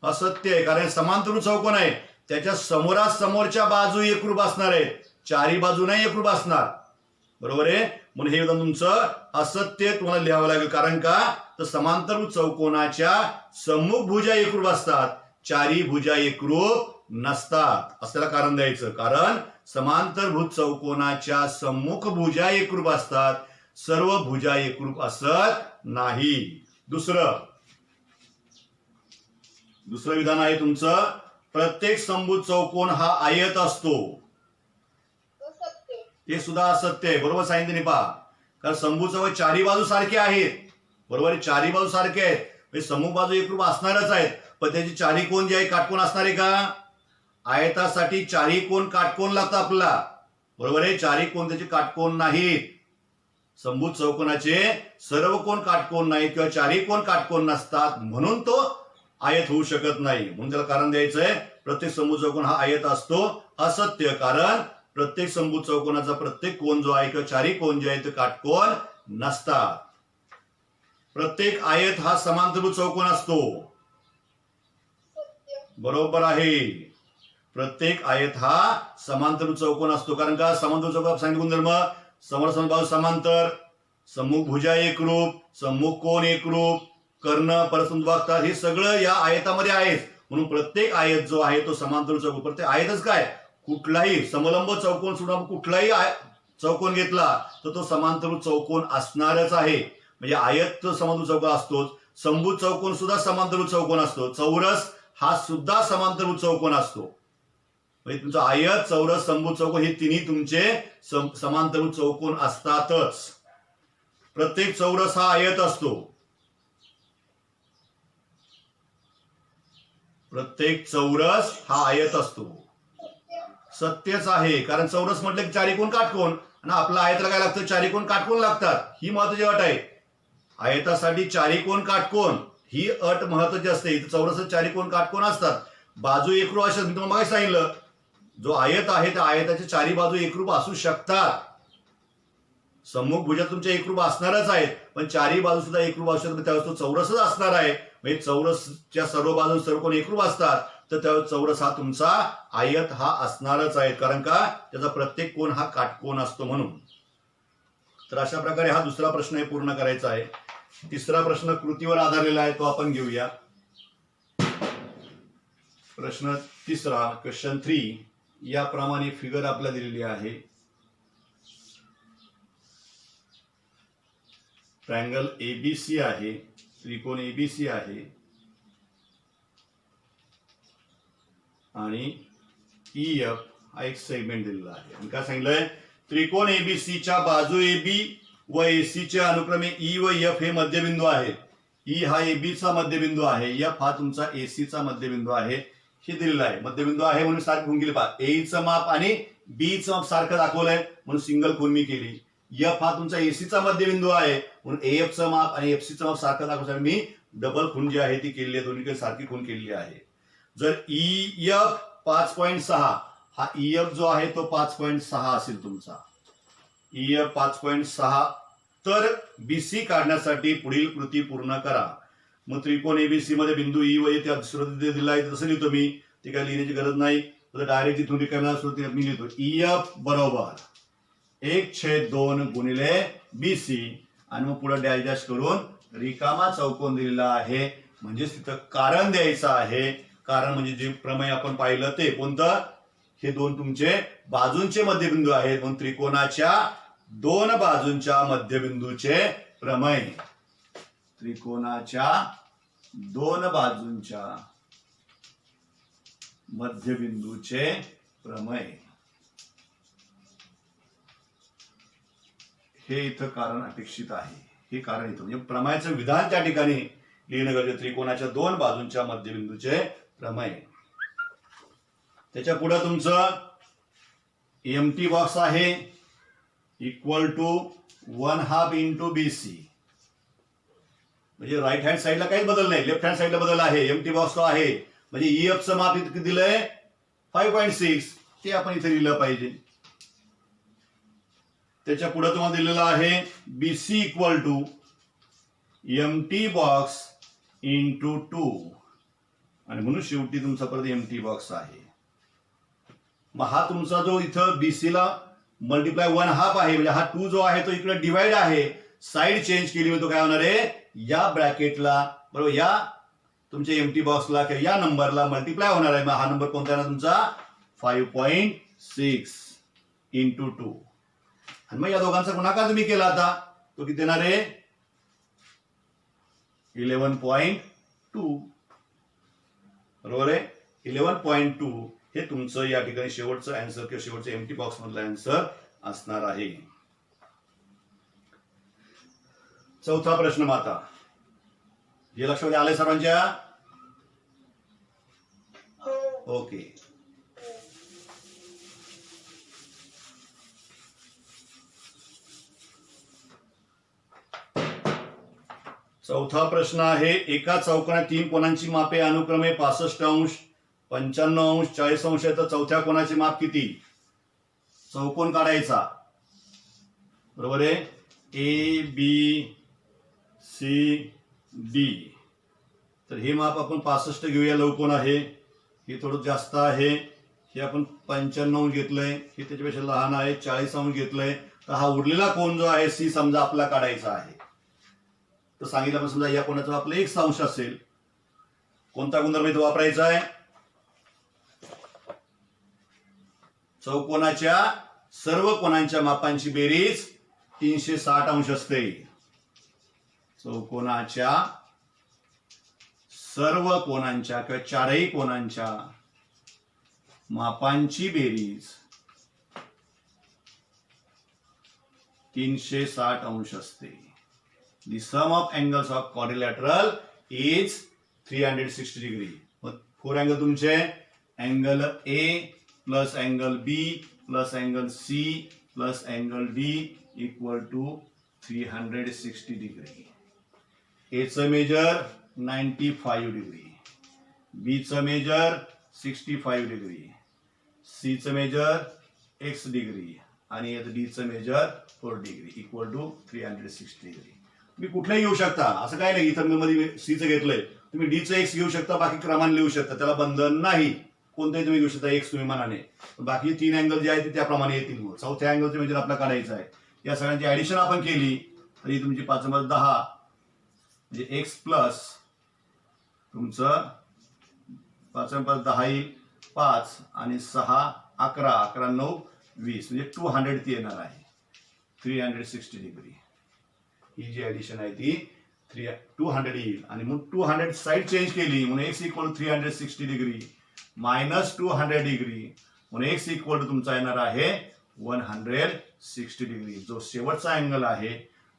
असत्य आहे, कारण समांतरभुज चौकोन आहे, त्याच्या समोरासमोरच्या बाजू एकरूप असणार आहेत, चारी बाजू नाही एकरूप असणार, बरोबर आहे. म्हणून हे विधान तुमचं असत्य तुम्हाला लिहावं लागेल. कारण का, तर समांतरभुज चौकोनाच्या सम्मुख भुजा एकरूप असतात, चारी भुजा एकरूप नसतात, असल्याला कारण द्यायचं. कारण समांतरभुज चौकोनाच्या सम्मुख भुजा एकरूप असतात, सर्व भुजा एकरूप असत नाही. दुसरं विधान आहे तुमचं, प्रत्येक समभुज चौकोन हा आयत असतो. ते सुद्धा असत्य आहे, बरोबर सांगितले पहा. कारण समभुज चौकोन चारी बाजू सारखे आहेत, बरोबर आहे, चारी बाजू सारखे आहेत, म्हणजे सम्मुख बाजू एकरूप असणारच आहेत. पण त्याची चारी कोण जे आहे काटकोन असणार आहे का? आयतासाठी चारी कोण काटकोन लागतं आपल्याला, बरोबर आहे. चारी कोण त्याचे काटकोन नाहीत. समभुज चौकोनाचे सर्व कोण काटकोन नाहीत किंवा चारी कोण काटकोन नसतात, म्हणून तो आयत होऊ शकत नाही. म्हणून त्याला कारण द्यायचंय, प्रत्येक समभुज चौकोन हा आयत असतो. असत्य, कारण प्रत्येक समभुज चौकोनाचा प्रत्येक कोण जो आहे किंवा चारी कोण जे आहे ते काटकोन नसतात. प्रत्येक आयत हा समांतरभुज चौकोन असतो. बरोबर आहे, प्रत्येक आयत हा समांतरभुज चौकोन असतो. कारण का, समांतरभुज चौकोन सांगितलं गुणधर्म, समोर बाजू समांतर, सम्मुख भुजा एकरूप, सम्मुख कोण एकरूप, कर्ण परस्पर दुभागतात, हे सगळं या आयतामध्ये आहे. म्हणून प्रत्येक आयत जो आहे तो समांतरभुज चौकोन. प्रत्येक आयतच काय, कुठलाही समलंब चौकोन सोडून कुठलाही चौकोन घेतला तर तो समांतरभुज चौकोन असणारच आहे. म्हणजे आयत तर समांतरभुज चौकोन असतोच, समभुज चौकोन सुद्धा समांतरभुज चौकोन असतो, चौरस हा सुद्धा समांतरभुज चौकोन असतो. म्हणजे तुमचा आयत, चौरस, समभुज चौकोन हे तिन्ही तुमचे समांतरभुज चौकोन असतातच. प्रत्येक चौरस हा आयत असतो. प्रत्येक चौरस हा आयत असतो. सत्यच आहे, कारण चौरस म्हटलं की चारी कोण काटकोन, आणि आपल्या आयताला काय लागतं, चारी कोण काटकोन लागतात. ही महत्वाची अट आहे. आयतासाठी चारी कोण काटकोन ही अट महत्वाची असते. इथं चौरस चारी कोण काटकोन असतात, बाजू एकरूप असतात. मी तुम्हाला मागे सांगितलं, जो आयत आहे त्या आयताच्या चारी बाजू एकरूप असू शकतात. सम्मुख भुजा तुमच्या एकरूप असणारच आहेत, पण चारही बाजू सुद्धा एकरूप असतात, त्यावेळेस तो चौरसच असणार आहे. म्हणजे चौरसच्या सर्व बाजू सर्व कोण एकरूप असतात, तर त्यावेळेस चौरस हा तुमचा आयत हा असणारच आहे. कारण का त्याचा प्रत्येक कोण हा काटकोन असतो म्हणून. तर अशा प्रकारे हा दुसरा प्रश्न पूर्ण करायचा आहे. तिसरा प्रश्न कृतीवर आधारलेला आहे, तो आपण घेऊया. प्रश्न तिसरा, क्वेश्चन 3, याप्रमाणे फिगर आपल्याला दिलेली आहे. ट्रायंगल एबीसी आहे, त्रिकोण एबीसी आहे आणि EF हा एक सेगमेंट दिलेला आहे. आणि काय सांगितलंय, त्रिकोण एबीसीच्या बाजू AB व AC चे अनुक्रमे E व F हे मध्यबिंदू आहेत. E हा AB चा मध्यबिंदू आहे, F हा तुमचा AC चा मध्यबिंदू आहे, हे दिलेलं आहे. मध्यबिंदू आहे म्हणून सारखं खून केली पहा. A चं माप आणि B चं माप सारखं दाखवलंय म्हणून सिंगल खून मी केली. F हा तुमचा AC चा मध्यबिंदू आहे म्हणून AF चं माप आणि FC चं माप सारखं दाखवण्यासाठी मी डबल खून जी आहे ती केलेली आहे, दोन्हीकडे सारखी खून केलेली आहे. जर EF 5.6 हा EF जो आहे तो 5.6 असेल तुमचा, EF 5.6, तर BC काढण्यासाठी पुढील कृती पूर्ण करा. मग त्रिकोण एबीसी मध्ये बिंदू E व त्या दुसरं दिला आहे तसं लिहितो मी, ते काय लिहिण्याची गरज नाही. तर डायरेक्ट तिथून रिकाम्या सुरुवातीला मी लिहितो EF बरोबर 1/2 गुणिले BC आणि मग पुढे डॅश डॅश करून रिकामा चौकोन दिलेला आहे. म्हणजे तिथं कारण द्यायचं आहे. कारण म्हणजे जे प्रमेय आपण पाहिलं ते कोणतं, हे दोन तुमचे बाजूंचे मध्यबिंदू आहेत म्हणून त्रिकोणाच्या दोन बाजूंच्या मध्यबिंदूचे प्रमेय. त्रिकोणाच्या दोन बाजूंच्या मध्यबिंदूचे प्रमेय, हे इथं कारण अपेक्षित आहे. हे कारण इथं म्हणजे प्रमेयाचं विधान त्या ठिकाणी लिहिणं गरजेचं. त्रिकोणाच्या दोन बाजूंच्या मध्यबिंदूचे प्रमेय. त्याच्या पुढे तुमचं एम्प्टी बॉक्स आहे, इक्वल टू 1/2 इंटू BC. म्हणजे राईट हँड साईडला काहीच बदल नाही, लेफ्ट हँड साईडला बदल आहे. एम्प्टी बॉक्स तो आहे म्हणजे EF चं माप इतकं दिलंय 5.6, ते आपण इथे लिहिलं पाहिजे. त्याच्या पुढे तुम्हाला दिलेला आहे BC equal to empty box into 2 आणि म्हणून शेवटी तुमचा परत एम्प्टी बॉक्स आहे. मग हा तुमचा जो इथं BC ला मल्टिप्लाय 1/2 आहे म्हणजे हा 2 जो आहे तो इकडे डिवाइड आहे, साइड चेंज केली म्हणजे तो काय होणार आहे, या ब्रॅकेटला बरोबर या तुमच्या एम्प्टी बॉक्सला किंवा या नंबरला मल्टिप्लाय होणार आहे. मग हा नंबर कोणता आहे तुमचा 5.6 इंटू 2 आणि मग या दोघांचा गुणाकार तुम्ही केला आता तो किती येणार आहे 11.2 बरोबर आहे. 11.2 हे तुमचं या ठिकाणी शेवटचं आन्सर किंवा शेवटचं एम्प्टी बॉक्स मधलं आन्सर असणार आहे. चौथा प्रश्न माता, हे लक्षात आले सर्वांच्या? ओके. चौथा प्रश्न आहे, एका चौकोनात 3 कोणांची मापे अनुक्रमे 65 अंश 95 अंश 40 अंश आहे, तर चौथ्या कोणाचे माप किती? चौकोन काढायचा बरोबर आहे. ABCD, तर हे माप आपण 65 घेऊया, लवकोन आहे, हे थोडं जास्त आहे. हे आपण 95 अंश घेतलंय, हे त्याच्यापेक्षा लहान आहे, 40 अंश घेतलंय. तर हा उरलेला कोन जो आहे C समजा आपला काढायचा आहे. तर सांगितलं आपण समजा या कोणाचा आपला 1 अंश असेल, कोणता गुणधर्म इथे वापरायचा आहे? चौकोनाच्या सर्व कोणांच्या मापांची बेरीज 360 अंश असते. चौकोनाच्या सर्व कोणांच्या किंवा चारही कोणांच्या मापांची बेरीज 360 अंश असते. The sum of angles of quadrilateral is 360 degree. मग 4 अँगल तुमचे angle A plus angle B plus angle C plus angle D equal to 360 degree. A चं मेजर 95 डिग्री, B चं मेजर 65 डिग्री, C चं मेजर X डिग्री आणि याचं डीचं measure 4 degree equal to 360 degree. तुम्ही कुठलंही घेऊ शकता, असं काय नाही. इथं मध्ये सीचं घेतलंय, तुम्ही डीचं एक्स घेऊ शकता, बाकी क्रमाने लिहू शकता, त्याला बंधन नाही. कोणतेही तुम्ही घेऊ शकता एक्स तुम्ही मनाने. बाकी 3 अँगल जे आहेत ते त्याप्रमाणे येतील. मग चौथ्या अँगलचं मेजर आपल्याला काढायचं आहे. या सगळ्यांची ऍडिशन आपण केली तरी तुमची 5 × 10 म्हणजे एक्स प्लस तुमचं 5 × 10 येईल 5 आणि 6 11 11 9 20 म्हणजे 200 ती येणार आहे 360 डिग्री. ही जी ऍडिशन आहे ती 200 येईल. आणि मग 200 साईड चेंज केली म्हणून x equal 360 degree minus 200 degree म्हणून एक्स इक्वल टू तुमचा येणार आहे 160 डिग्री. जो शेवटचा अँगल आहे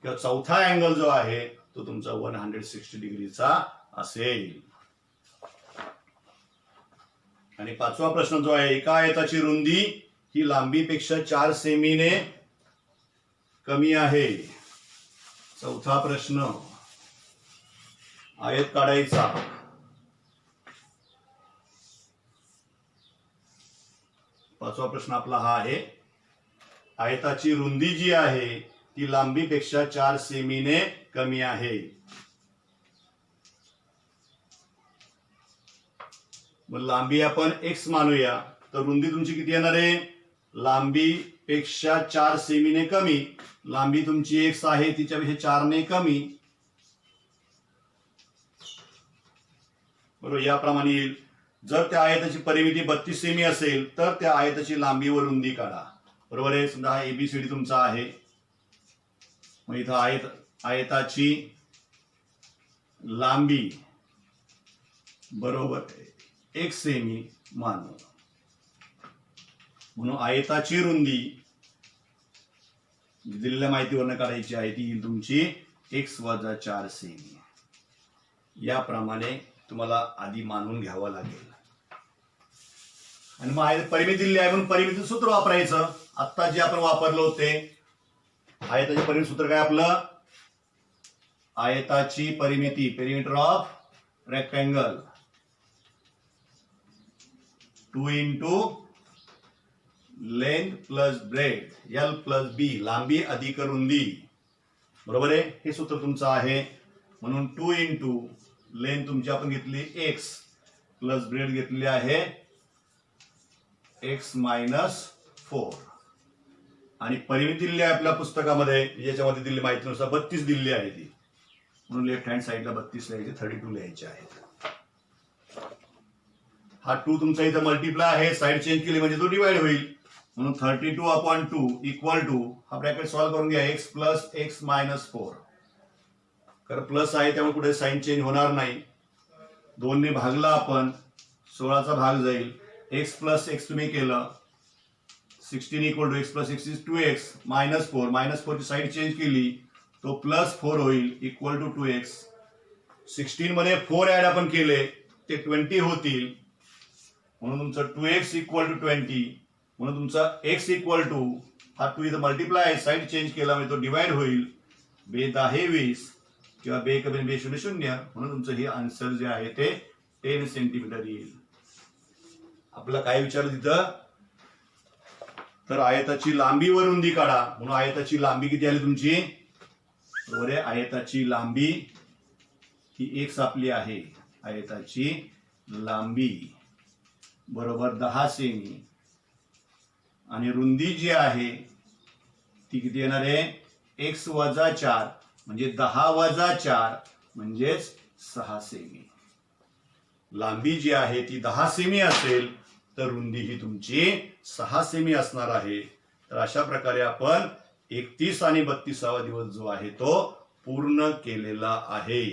किंवा चौथा अँगल जो आहे तो तुमचा 160 डिग्रीचा असेल. आणि 5वा प्रश्न जो आहे, एका आयताची रुंदी ही लांबीपेक्षा 4 सेमीने कमी आहे. चौथा प्रश्न, आयत काढायचा. पाचवा प्रश्न आपला हा आहे, आयताची रुंदी जी आहे ती लांबीपेक्षा 4 सेमीने कमी आहे. मग लांबी आपण एक्स मानूया, तर रुंदी तुमची किती येणार आहे? लांबीपेक्षा 4 सेमीने कमी. लांबी तुमची एक्स आहे तिच्यापेक्षा 4 ने कमी. बरोबर, याप्रमाणे येईल. जर त्या आयताची परिमिती 32 सेमी असेल तर त्या आयताची लांबी व रुंदी काढा. बरोबर आहे. समजा हा एबीसीडी तुमचा आहे. मग इथं आयताची लांबी बरोबर 1 सेमी मानू. म्हणून आयताची रुंदी दिलेल्या माहितीवरनं काढायची आहे ती येईल तुमची x - 4 सेमी. याप्रमाणे तुम्हाला आधी मानून घ्यावं लागेल. आणि मग परिमिती दिली आहे म्हणून परिमितीचं सूत्र वापरायचं. आता जे आपण वापरलं होते आयताचे परिमिती सूत्र काय आपलं? आयताची परिमिती, perimeter of rectangle 2 × length plus bread L + B, लांबी अधिक रुंदी. बरोबर आहे. हे सूत्र तुमचं आहे. म्हणून 2 × लेंथ तुमची आपण घेतली x प्लस ब्रेड घेतली आहे x - 4. आणि परिमिती दिली आहे आपल्या पुस्तकामध्ये, याच्यामध्ये दिलेली माहितीनुसार 32 दिलेली आहे ती. म्हणून लेफ्ट हँड साईडला 32 लिहायचे, 32 लिहायचे आहेत. हा 2 तुमचा इथं मल्टिप्लाय आहे, साईड चेंज केली म्हणजे तो डिवाइड होईल. म्हणून 32/2 इक्वल टू, हा ब्रॅकेट सॉल्व्ह करून घ्या, x + x - 4. कारण प्लस आहे त्यामुळे कुठे साईन चेंज होणार नाही. 2 ने भागला आपण, 16चा भाग जाईल. x + x तुम्ही केलं, 16 = x + x is 2x - 4. -4 ची साईड चेंज केली तो +4 होईल इक्वल टू 2x. 16 मध्ये 4 ऍड आपण केले ते 20 होतील. म्हणून तुमचं 2x = 20. म्हणून तुमचा x इक्वल टू, हा 2 इथं मल्टिप्लाय आहे, साईड चेंज केला म्हणजे तो डिवाइड होईल. 2 × 10 = 20 किंवा 2 × 2 = 0 0. म्हणून तुमचं हे आन्सर जे आहे ते 10 सेंटीमीटर येईल. आपल्याला काय विचारलं तिथं? तर आयताची लांबी व रुंदी काढा. म्हणून आयताची लांबी किती आली तुमची? बरोबर आहे. आयताची लांबी ही x आपली आहे. आयताची लांबी बरोबर 10 सेमी आणि रुंदी जी आहे ती किती येणार आहे? x - 4 म्हणजे 10 - 4 म्हणजेच 6 सेमी. लांबी जी आहे ती 10 सेमी असेल तर रुंदी ही तुमची 6 सेमी असणार आहे. तर अशा प्रकारे आपण 31 आणि 32वा दिवस जो आहे तो पूर्ण केलेला आहे.